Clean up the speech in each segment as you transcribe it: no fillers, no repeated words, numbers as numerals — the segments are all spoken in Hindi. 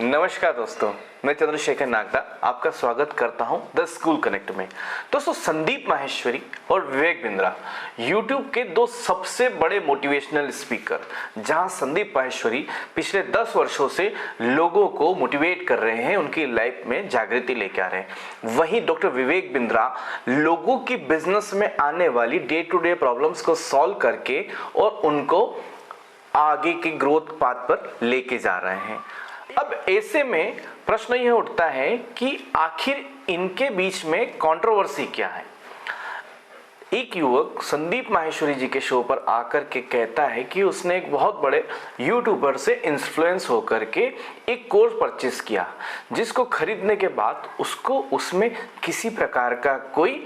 नमस्कार दोस्तों, मैं चंद्रशेखर नागदा आपका स्वागत करता हूं द स्कूल कनेक्ट में। दोस्तों, संदीप माहेश्वरी और विवेक बिंद्रा यूट्यूब के दो सबसे बड़े मोटिवेशनल स्पीकर, जहां संदीप माहेश्वरी पिछले 10 वर्षों से लोगों को मोटिवेट कर रहे हैं, उनकी लाइफ में जागृति लेके आ रहे हैं। वहीं डॉक्टर विवेक बिंद्रा लोगों की बिजनेस में आने वाली डे टू डे प्रॉब्लम्स को सॉल्व करके और उनको आगे की ग्रोथ पाथ पर लेके जा रहे हैं। अब ऐसे में प्रश्न यह उठता है कि आखिर इनके बीच में कंट्रोवर्सी क्या है। एक युवक संदीप माहेश्वरी जी के शो पर आकर के कहता है कि उसने एक बहुत बड़े यूट्यूबर से इन्फ्लुएंस होकर के एक कोर्स परचेस किया, जिसको खरीदने के बाद उसको उसमें किसी प्रकार का कोई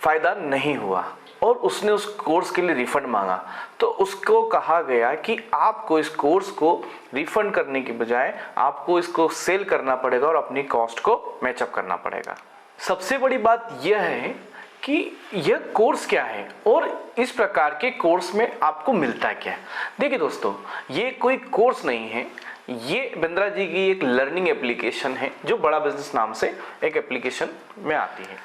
फायदा नहीं हुआ और उसने उस कोर्स के लिए रिफंड मांगा। तो उसको कहा गया कि आपको इस कोर्स को रिफंड करने की बजाय आपको इसको सेल करना पड़ेगा और अपनी कॉस्ट को मैचअप करना पड़ेगा। सबसे बड़ी बात यह है कि यह कोर्स क्या है और इस प्रकार के कोर्स में आपको मिलता क्या है। देखिए दोस्तों, ये कोई कोर्स नहीं है, ये बिंद्रा जी की एक लर्निंग एप्लीकेशन है जो बड़ा बिजनेस नाम से एक एप्लीकेशन में आती है।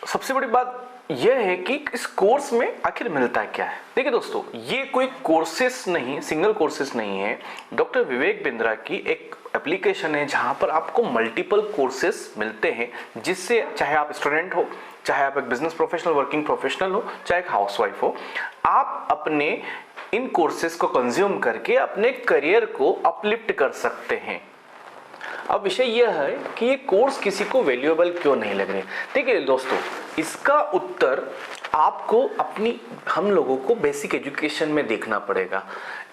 सबसे बड़ी बात यह है कि इस कोर्स में आखिर मिलता क्या है। देखिए दोस्तों, ये कोई कोर्सेस नहीं, सिंगल कोर्सेस नहीं है। डॉक्टर विवेक बिंद्रा की एक एप्लीकेशन है जहां पर आपको मल्टीपल कोर्सेस मिलते हैं, जिससे चाहे आप स्टूडेंट हो, चाहे आप एक बिजनेस प्रोफेशनल, वर्किंग प्रोफेशनल हो, चाहे एक हाउसवाइफ हो, आप अपने इन कोर्सेस को कंज्यूम करके अपने करियर को अपलिफ्ट कर सकते हैं। अब विषय यह है कि ये कोर्स किसी को वैल्यूएबल क्यों नहीं लग रहे। देखिए दोस्तों, इसका उत्तर आपको हम लोगों को बेसिक एजुकेशन में देखना पड़ेगा।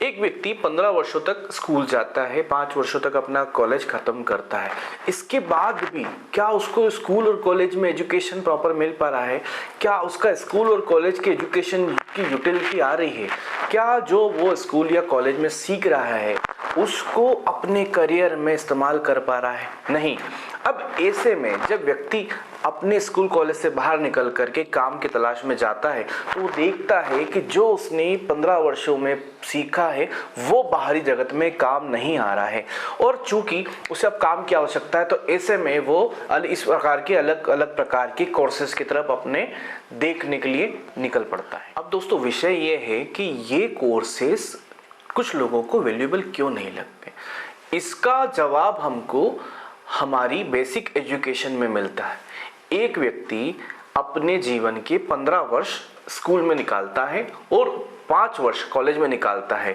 एक व्यक्ति 15 वर्षों तक स्कूल जाता है, 5 वर्षों तक अपना कॉलेज खत्म करता है, इसके बाद भी क्या उसको स्कूल और कॉलेज में एजुकेशन प्रॉपर मिल पा रहा है? क्या उसका स्कूल और कॉलेज की एजुकेशन की यूटिलिटी आ रही है? क्या जो वो स्कूल या कॉलेज में सीख रहा है उसको अपने करियर में इस्तेमाल कर पा रहा है? नहीं। अब ऐसे में जब व्यक्ति अपने स्कूल कॉलेज से बाहर निकल करके काम की तलाश में जाता है तो वो देखता है कि जो उसने 15 वर्षों में सीखा है वो बाहरी जगत में काम नहीं आ रहा है, और चूंकि उसे अब काम की आवश्यकता है तो ऐसे में वो इस प्रकार के अलग अलग प्रकार के कोर्सेज की तरफ अपने देखने के लिए निकल पड़ता है। अब दोस्तों, विषय ये है कि ये कोर्सेज कुछ लोगों को वैल्यूएबल क्यों नहीं लगते। इसका जवाब हमको हमारी बेसिक एजुकेशन में मिलता है। एक व्यक्ति अपने जीवन के 15 वर्ष स्कूल में निकालता है और 5 वर्ष कॉलेज में निकालता है,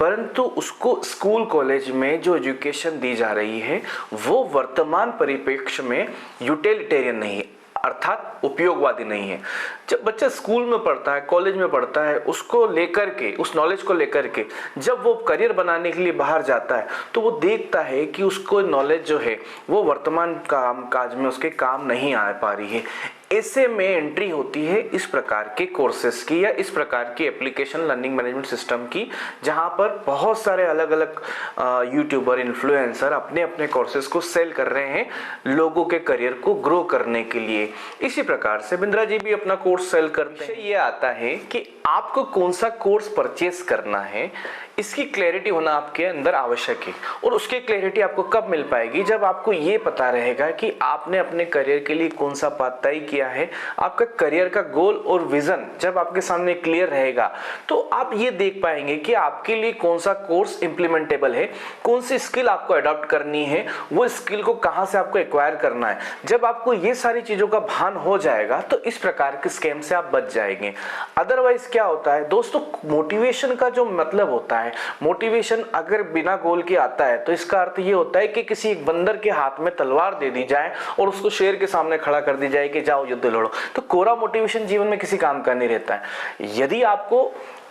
परंतु उसको स्कूल कॉलेज में जो एजुकेशन दी जा रही है वो वर्तमान परिप्रेक्ष्य में यूटिलिटेरियन नहीं है, अर्थात उपयोगवादी नहीं है। जब बच्चा स्कूल में पढ़ता है, कॉलेज में पढ़ता है, उसको लेकर के, उस नॉलेज को लेकर के जब वो करियर बनाने के लिए बाहर जाता है तो वो देखता है कि उसको नॉलेज जो है वो वर्तमान काम काज में उसके काम नहीं आ पा रही है। ऐसे में एंट्री होती है इस प्रकार के कोर्सेस की या इस प्रकार की एप्लीकेशन लर्निंग मैनेजमेंट सिस्टम की, जहां पर बहुत सारे अलग अलग यूट्यूबर, इन्फ्लुएंसर अपने अपने कोर्सेस को सेल कर रहे हैं लोगों के करियर को ग्रो करने के लिए। इसी प्रकार से बिंद्रा जी भी अपना कोर्स सेल करते हैं। ये आता है कि आपको कौन सा कोर्स परचेस करना है, इसकी क्लैरिटी होना आपके अंदर आवश्यक है। और उसकी क्लैरिटी आपको कब मिल पाएगी? जब आपको ये पता रहेगा कि आपने अपने करियर के लिए कौन सा पाथ तय किया है। आपका करियर का गोल और विजन जब आपके सामने क्लियर रहेगा तो आप ये देख पाएंगे कि आपके लिए कौन सा कोर्स इंप्लीमेंटेबल है, कौन सी स्किल आपको अडॉप्ट करनी है, वो स्किल को कहां से आपको एक्वायर करना है। जब आपको ये सारी चीजों का भान हो जाएगा तो इस प्रकार के स्कैम से आप बच जाएंगे। अदरवाइज क्या होता है दोस्तों, मोटिवेशन का जो मतलब होता है, मोटिवेशन अगर बिना गोल के आता है तो इसका अर्थ ये होता है कि किसी एक बंदर के हाथ में तलवार दे दी जाए और उसको शेर के सामने खड़ा कर दी जाए कि जाओ युद्ध लड़ो। तो कोरा मोटिवेशन जीवन में किसी काम का नहीं रहता है। यदि आपको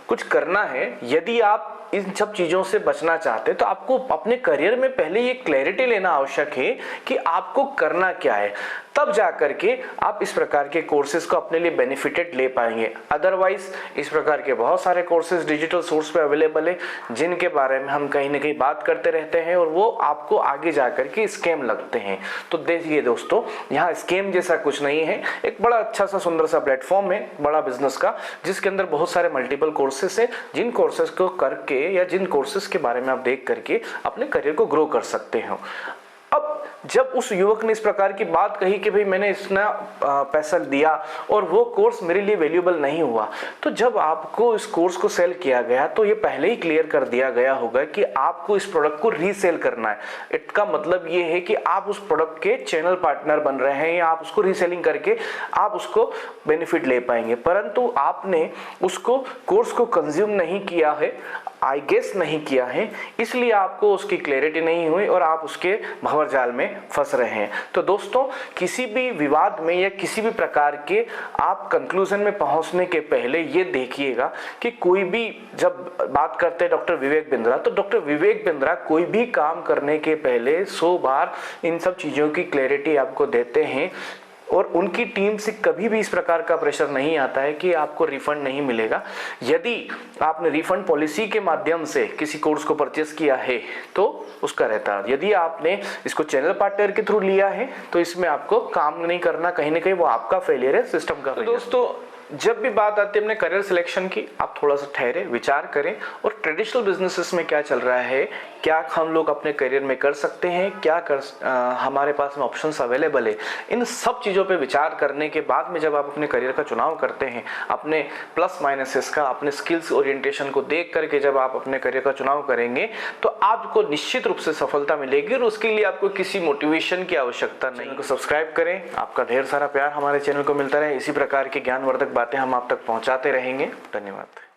कुछ करना है, यदि आप इन सब चीजों से बचना चाहते हैं तो आपको अपने करियर में पहले ये क्लैरिटी लेना आवश्यक है कि आपको करना क्या है, तब जाकर के आप इस प्रकार के कोर्सेज को अपने लिए बेनिफिटेड ले पाएंगे। अदरवाइज इस प्रकार के बहुत सारे कोर्सेज डिजिटल सोर्स पे अवेलेबल है जिनके बारे में हम कहीं ना कहीं बात करते रहते हैं और वो आपको आगे जाकर के स्कैम लगते हैं। तो देखिए दोस्तों, यहाँ स्कैम जैसा कुछ नहीं है, एक बड़ा अच्छा सा सुंदर सा प्लेटफॉर्म है बड़ा बिजनेस का, जिसके अंदर बहुत सारे मल्टीपल कोर्सेज कोर्सेस है, जिन कोर्सेस को करके या जिन कोर्सेस के बारे में आप देख करके अपने करियर को ग्रो कर सकते हो। अब जब उस युवक ने इस प्रकार की बात कही कि भाई मैंने इतना पैसा दिया और वो कोर्स मेरे लिए वैल्यूएबल नहीं हुआ, तो जब आपको इस कोर्स को सेल किया गया तो ये पहले ही क्लियर कर दिया गया होगा कि आपको इस प्रोडक्ट को रीसेल करना है। इसका मतलब ये है कि आप उस प्रोडक्ट के चैनल पार्टनर बन रहे हैं या आप उसको रीसेलिंग करके आप उसको बेनिफिट ले पाएंगे, परंतु आपने उसको कोर्स को कंज्यूम नहीं किया है, आई गेस नहीं किया है, इसलिए आपको उसकी क्लैरिटी नहीं हुई और आप उसके भंवर जाल में फंस रहे हैं। तो दोस्तों, किसी भी विवाद में या किसी भी प्रकार के आप कंक्लूजन में पहुंचने के पहले ये देखिएगा कि कोई भी, जब बात करते हैं डॉक्टर विवेक बिंद्रा, तो डॉक्टर विवेक बिंद्रा कोई भी काम करने के पहले 100 बार इन सब चीज़ों की क्लैरिटी आपको देते हैं और उनकी टीम से कभी भी इस प्रकार का प्रेशर नहीं आता है कि आपको रिफंड नहीं मिलेगा। यदि आपने रिफंड पॉलिसी के माध्यम से किसी कोर्स को परचेस किया है तो उसका रहता है, यदि आपने इसको चैनल पार्टनर के थ्रू लिया है तो इसमें आपको काम नहीं करना, कहीं ना कहीं वो आपका फेलियर है, सिस्टम का। तो दोस्तों, जब भी बात आती है अपने करियर सिलेक्शन की, आप थोड़ा सा ठहरे, विचार करें और ट्रेडिशनल बिजनेसेस में क्या चल रहा है, क्या हम लोग अपने करियर में कर सकते हैं, क्या हमारे पास में ऑप्शंस अवेलेबल है, इन सब चीज़ों पे विचार करने के बाद में जब आप अपने करियर का चुनाव करते हैं, अपने प्लस माइनसेस का, अपने स्किल्स ओरिएंटेशन को देख करके जब आप अपने करियर का चुनाव करेंगे तो आपको निश्चित रूप से सफलता मिलेगी और उसके लिए आपको किसी मोटिवेशन की आवश्यकता नहीं। को सब्सक्राइब करें, आपका ढेर सारा प्यार हमारे चैनल को मिलता रहे, इसी प्रकार के ज्ञानवर्धक बातें हम आप तक पहुंचाते रहेंगे। धन्यवाद।